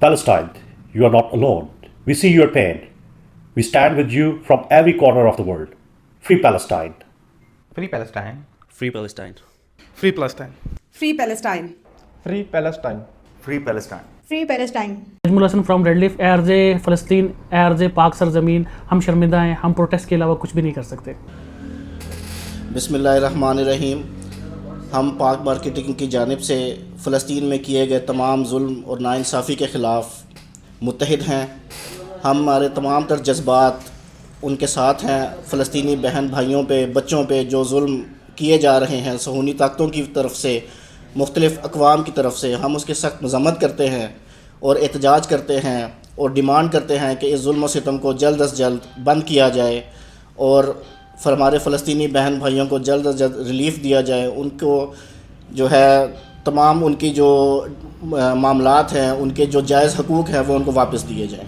Palestine, you are not alone. We see your pain. We stand with you from every corner of the world. Free Palestine. Free Palestine. Free Palestine. Free Palestine. Free Palestine. Free Palestine. Free Palestine. Free Palestine. Najmul Hassan from red leaf. اے عرض فلسطین، اے عرض پاک سرزمین، ہم شرمندہ ہیں، ہم پروٹیسٹ کے علاوہ کچھ بھی نہیں کر سکتے. بسم اللہ الرحمن الرحیم. ہم پاک مارکیٹنگ کی جانب سے فلسطین میں کیے گئے تمام ظلم اور ناانصافی کے خلاف متحد ہیں. ہمارے تمام تر جذبات ان کے ساتھ ہیں. فلسطینی بہن بھائیوں پہ، بچوں پہ جو ظلم کیے جا رہے ہیں صہیونی طاقتوں کی طرف سے، مختلف اقوام کی طرف سے، ہم اس کی سخت مذمت کرتے ہیں اور احتجاج کرتے ہیں اور ڈیمانڈ کرتے ہیں کہ اس ظلم و ستم کو جلد از جلد بند کیا جائے اور ہمارے فلسطینی بہن بھائیوں کو جلد از جلد ریلیف دیا جائے. ان کو جو ہے تمام ان کی جو معاملات ہیں، ان کے جو جائز حقوق ہیں وہ ان کو واپس دیے جائیں.